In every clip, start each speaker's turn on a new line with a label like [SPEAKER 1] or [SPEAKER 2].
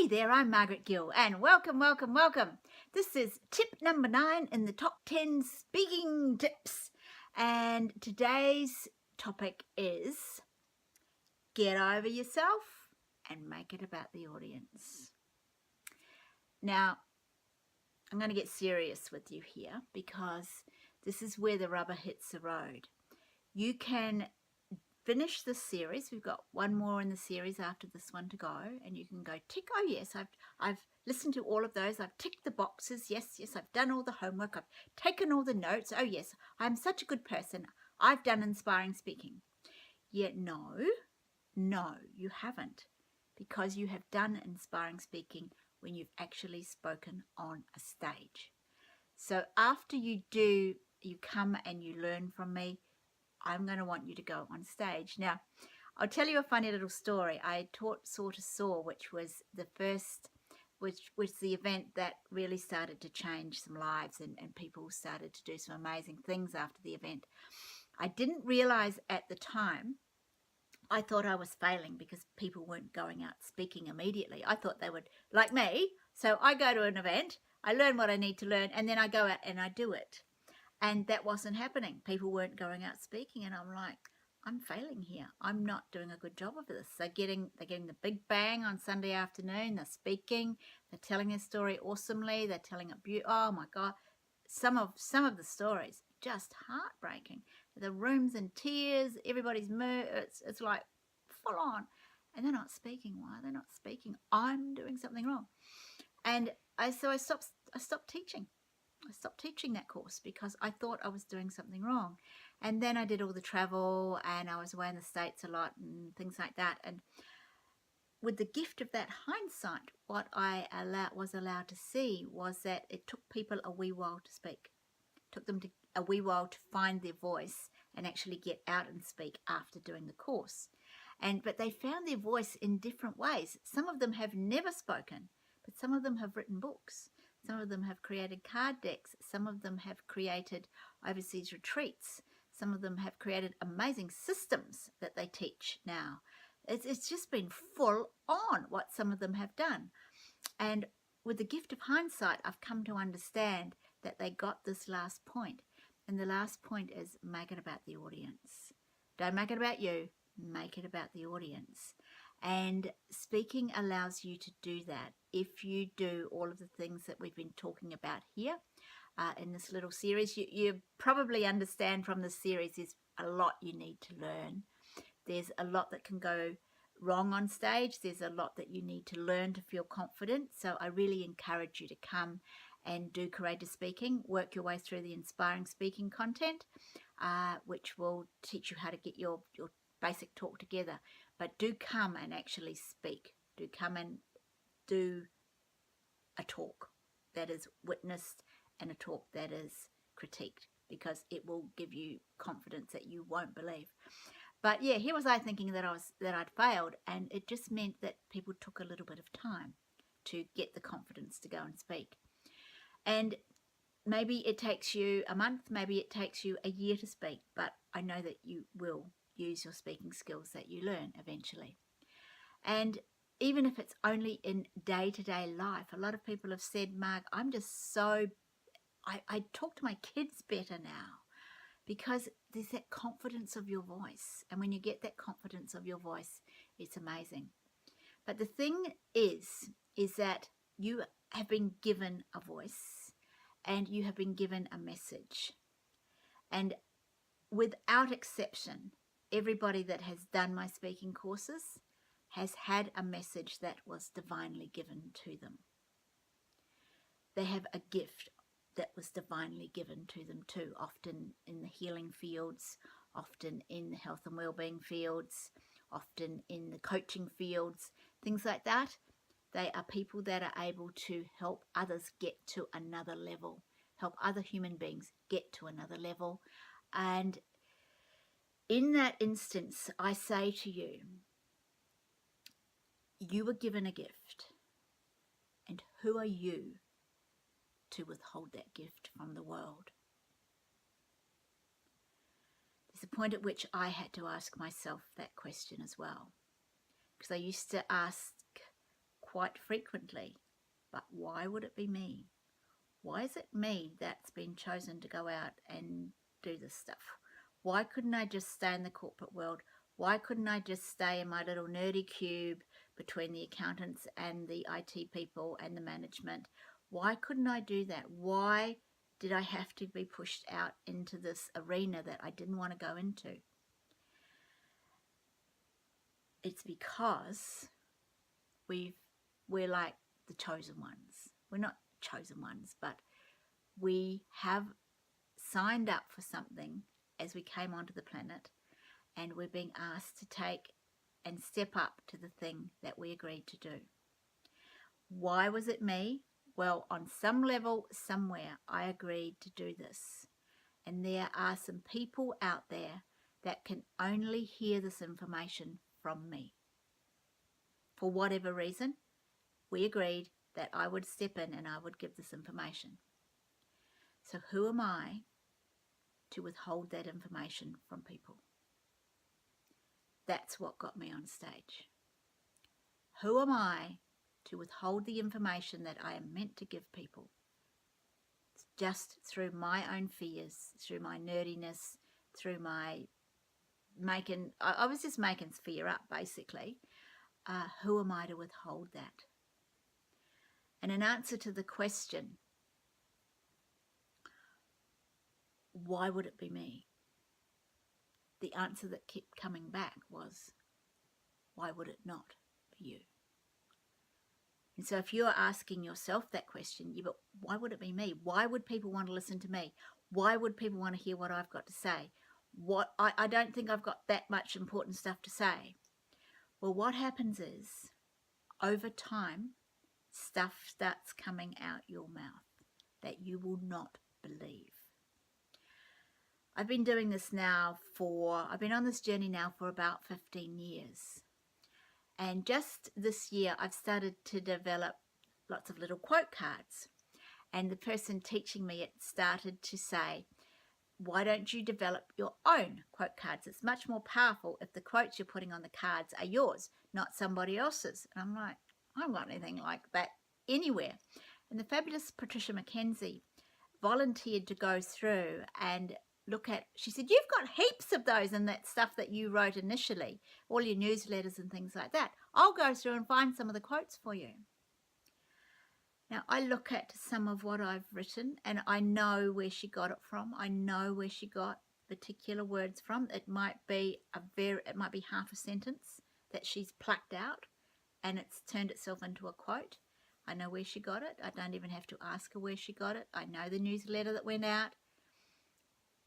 [SPEAKER 1] Hey there, I'm Margaret Gill, and welcome. This is tip number 9 in the top 10 speaking tips. And today's topic is get over yourself and make it about the audience. Now, I'm going to get serious with you here because this is where the rubber hits the road. You can finish this series. We've got one more in the series after this one to go, and you can go tick, oh yes, I've listened to all of those, I've ticked the boxes, yes, I've done all the homework, I've taken all the notes, oh yes, I'm such a good person, I've done inspiring speaking. Yet no, you haven't, because you have done inspiring speaking when you've actually spoken on a stage. So after you come and you learn from me, I'm going to want you to go on stage. Now, I'll tell you a funny little story. I taught Saw to Soar, which was the event that really started to change some lives, and people started to do some amazing things after the event. I didn't realize at the time, I thought I was failing because people weren't going out speaking immediately. I thought they would, like me. So I go to an event, I learn what I need to learn, and then I go out and I do it. And that wasn't happening. People weren't going out speaking, and I'm like, I'm failing here. I'm not doing a good job of this. They're getting the big bang on Sunday afternoon. They're speaking. They're telling their story awesomely. They're telling it beautiful. Oh my God, some of the stories just heartbreaking. The room's in tears. Everybody's it's like full on, and they're not speaking. Why are they not speaking? I'm doing something wrong, and I stopped teaching. I stopped teaching that course because I thought I was doing something wrong. And then I did all the travel, and I was away in the States a lot and things like that. And with the gift of that hindsight, what I was allowed to see was that it took people a wee while to speak. It took them a wee while to find their voice and actually get out and speak after doing the course. But they found their voice in different ways. Some of them have never spoken, but some of them have written books. Some of them have created card decks. Some of them have created overseas retreats. Some of them have created amazing systems that they teach now. It's just been full on what some of them have done. And with the gift of hindsight, I've come to understand that they got this last point. And the last point is make it about the audience. Don't make it about you. Make it about the audience. And speaking allows you to do that if you do all of the things that we've been talking about here in this little series. You probably understand from this series there's a lot you need to learn. There's a lot that can go wrong on stage. There's a lot that you need to learn to feel confident. So I really encourage you to come and do courageous speaking. Work your way through the inspiring speaking content, which will teach you how to get your basic talk together. But do come and actually speak. Do come and do a talk that is witnessed and a talk that is critiqued, because it will give you confidence that you won't believe. But yeah, here was I thinking that I'd failed, and it just meant that people took a little bit of time to get the confidence to go and speak. And maybe it takes you a month, maybe it takes you a year to speak, but I know that you will use your speaking skills that you learn eventually. And even if it's only in day-to-day life, a lot of people have said, Mark, I'm just I talk to my kids better now, because there's that confidence of your voice. And when you get that confidence of your voice, it's amazing. But the thing is that you have been given a voice and you have been given a message. And without exception, everybody that has done my speaking courses has had a message that was divinely given to them. They have a gift that was divinely given to them too, often in the healing fields, often in the health and well-being fields, often in the coaching fields, things like that. They are people that are able to help others get to another level, help other human beings get to another level. And in that instance, I say to you, you were given a gift, and who are you to withhold that gift from the world? There's a point at which I had to ask myself that question as well, because I used to ask quite frequently. But why would it be me? Why is it me that's been chosen to go out and do this stuff? Why couldn't I just stay in the corporate world? Why couldn't I just stay in my little nerdy cube between the accountants and the IT people and the management? Why couldn't I do that? Why did I have to be pushed out into this arena that I didn't want to go into? It's because we're like the chosen ones. We're not chosen ones, but we have signed up for something as we came onto the planet, and we're being asked to take and step up to the thing that we agreed to do. Why was it me? Well, on some level, somewhere, I agreed to do this. And there are some people out there that can only hear this information from me. For whatever reason, we agreed that I would step in and I would give this information. So who am I to withhold that information from people? That's what got me on stage. Who am I to withhold the information that I am meant to give people? It's just through my own fears, through my nerdiness, through my I was just making fear up, basically. Who am I to withhold that? And in answer to the question, why would it be me? The answer that kept coming back was, why would it not be you? And so if you're asking yourself that question, but why would it be me? Why would people want to listen to me? Why would people want to hear what I've got to say? I don't think I've got that much important stuff to say. Well, what happens is, over time, stuff starts coming out your mouth that you will not believe. I've been doing this now I've been on this journey now for about 15 years. And just this year, I've started to develop lots of little quote cards. And the person teaching me it started to say, why don't you develop your own quote cards? It's much more powerful if the quotes you're putting on the cards are yours, not somebody else's. And I'm like, I don't want anything like that anywhere. And the fabulous Patricia McKenzie volunteered to go through and look at, she said, you've got heaps of those and that stuff that you wrote initially, all your newsletters and things like that. I'll go through and find some of the quotes for you. Now, I look at some of what I've written and I know where she got it from. I know where she got particular words from. It might be half a sentence that she's plucked out and it's turned itself into a quote. I know where she got it. I don't even have to ask her where she got it. I know the newsletter that went out.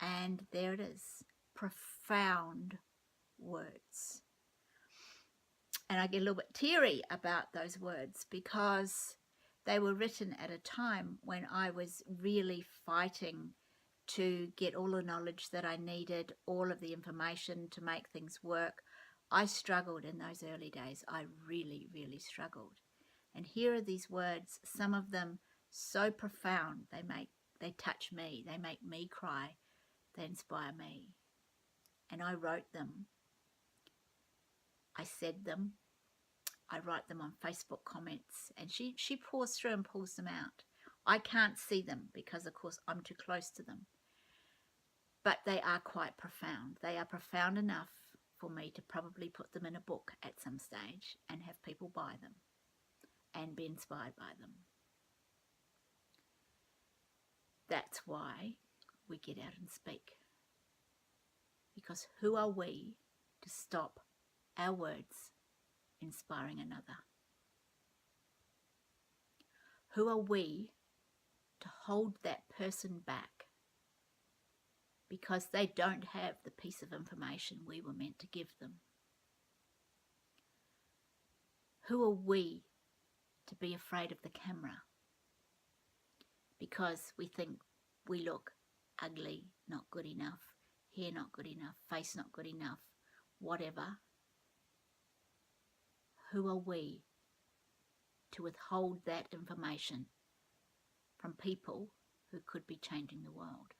[SPEAKER 1] And there it is. Profound words. And I get a little bit teary about those words because they were written at a time when I was really fighting to get all the knowledge that I needed, all of the information to make things work. I struggled in those early days. I really, really struggled. And here are these words, some of them so profound, they touch me, they make me cry, they inspire me. And I wrote them. I said them. I write them on Facebook comments, and she pours through and pulls them out. I can't see them because, of course, I'm too close to them. But they are quite profound. They are profound enough for me to probably put them in a book at some stage and have people buy them and be inspired by them. That's why we get out and speak. Because who are we to stop our words inspiring another? Who are we to hold that person back because they don't have the piece of information we were meant to give them? Who are we to be afraid of the camera because we think we look ugly, not good enough, hair not good enough, face not good enough, whatever? Who are we to withhold that information from people who could be changing the world?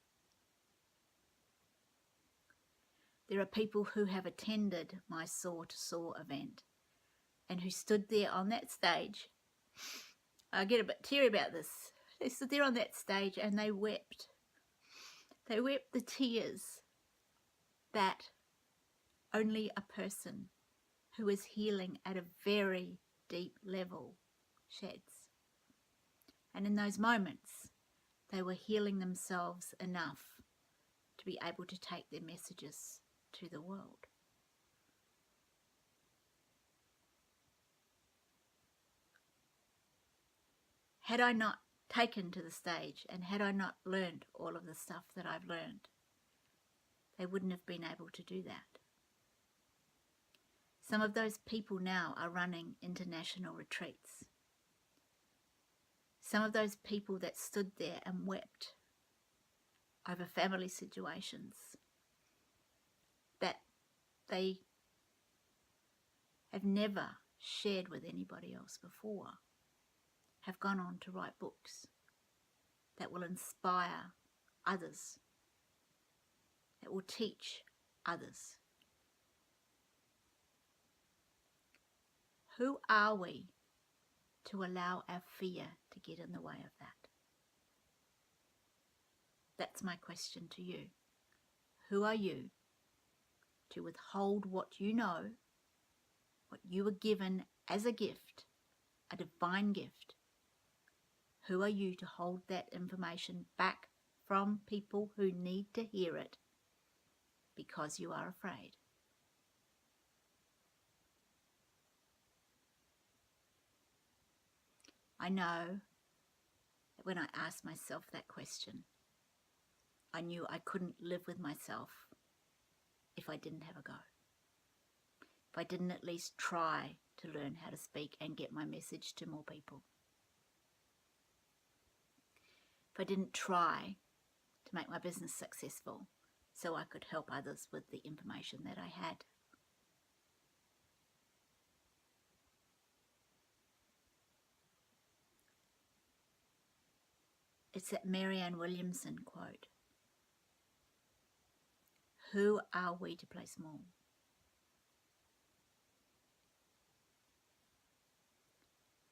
[SPEAKER 1] There are people who have attended my Soar to Soar event and who stood there on that stage I get a bit teary about this. They stood there on that stage and they wept. They wept the tears that only a person who is healing at a very deep level sheds. And in those moments, they were healing themselves enough to be able to take their messages to the world. Had I not taken to the stage and had I not learned all of the stuff that I've learned, they wouldn't have been able to do that. Some of those people now are running international retreats. Some of those people that stood there and wept over family situations that they have never shared with anybody else before have gone on to write books that will inspire others, that will teach others. Who are we to allow our fear to get in the way of that? That's my question to you. Who are you to withhold what you know, what you were given as a gift, a divine gift? Who are you to hold that information back from people who need to hear it because you are afraid? I know that when I asked myself that question, I knew I couldn't live with myself if I didn't have a go. If I didn't at least try to learn how to speak and get my message to more people. If I didn't try to make my business successful so I could help others with the information that I had. It's that Marianne Williamson quote. Who are we to play small?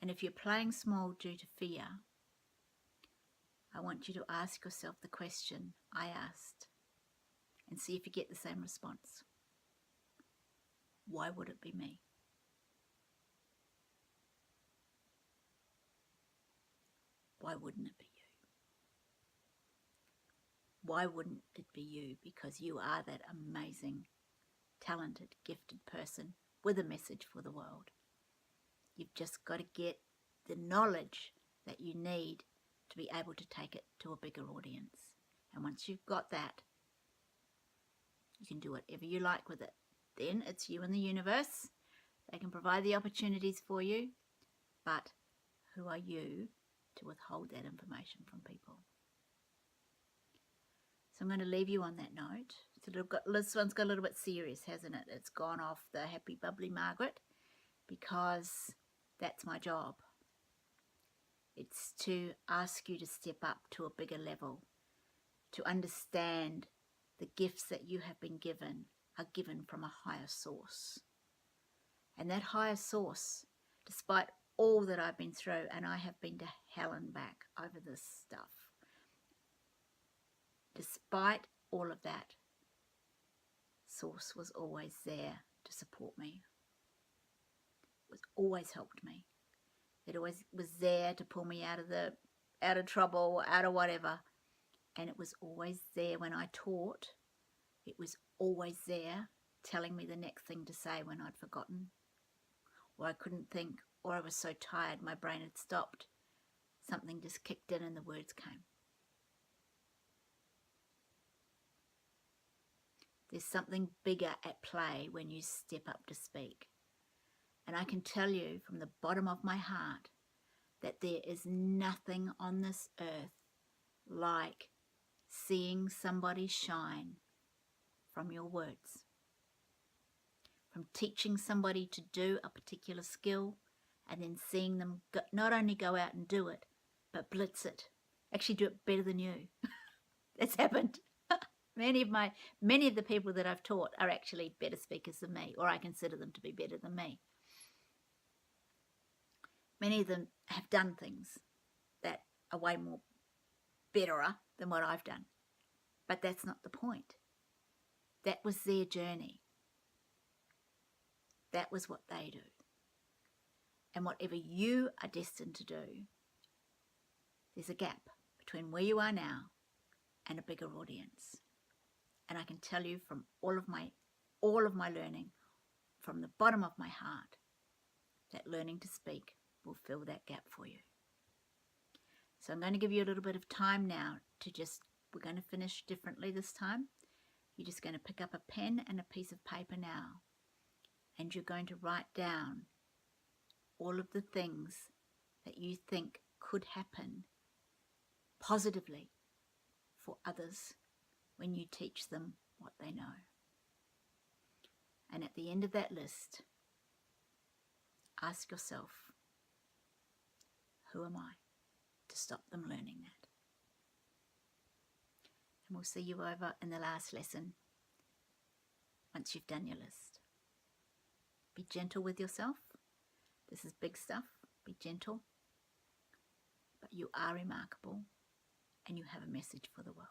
[SPEAKER 1] And if you're playing small due to fear, I want you to ask yourself the question I asked and see if you get the same response. Why would it be me? Why wouldn't it be you? Why wouldn't it be you? Because you are that amazing, talented, gifted person with a message for the world. You've just got to get the knowledge that you need to be able to take it to a bigger audience. And once you've got that, you can do whatever you like with it. Then it's you and the universe. They can provide the opportunities for you, but who are you to withhold that information from people? So I'm going to leave you on that note. This one's got a little bit serious, hasn't it? It's gone off the happy, bubbly Margaret, because that's my job. It's to ask you to step up to a bigger level, to understand the gifts that you have been given are given from a higher source. And that higher source, despite all that I've been through, and I have been to hell and back over this stuff, despite all of that, source was always there to support me. It was always helped me. It always was there to pull me out of trouble, out of whatever. And it was always there when I taught. It was always there telling me the next thing to say when I'd forgotten, or I couldn't think, or I was so tired my brain had stopped. Something just kicked in and the words came. There's something bigger at play when you step up to speak. And I can tell you from the bottom of my heart that there is nothing on this earth like seeing somebody shine from your words. From teaching somebody to do a particular skill and then seeing them not only go out and do it, but blitz it. Actually do it better than you. That's happened. Many of the people that I've taught are actually better speakers than me, or I consider them to be better than me. Many of them have done things that are way more betterer than what I've done. But that's not the point. That was their journey. That was what they do. And whatever you are destined to do, there's a gap between where you are now and a bigger audience. And I can tell you from all of my learning, from the bottom of my heart, that learning to speak will fill that gap for you. So I'm going to give you a little bit of time now to we're going to finish differently this time. You're just going to pick up a pen and a piece of paper now, and you're going to write down all of the things that you think could happen positively for others when you teach them what they know. And at the end of that list, ask yourself, who am I to stop them learning that? And we'll see you over in the last lesson once you've done your list. Be gentle with yourself. This is big stuff. Be gentle. But you are remarkable and you have a message for the world.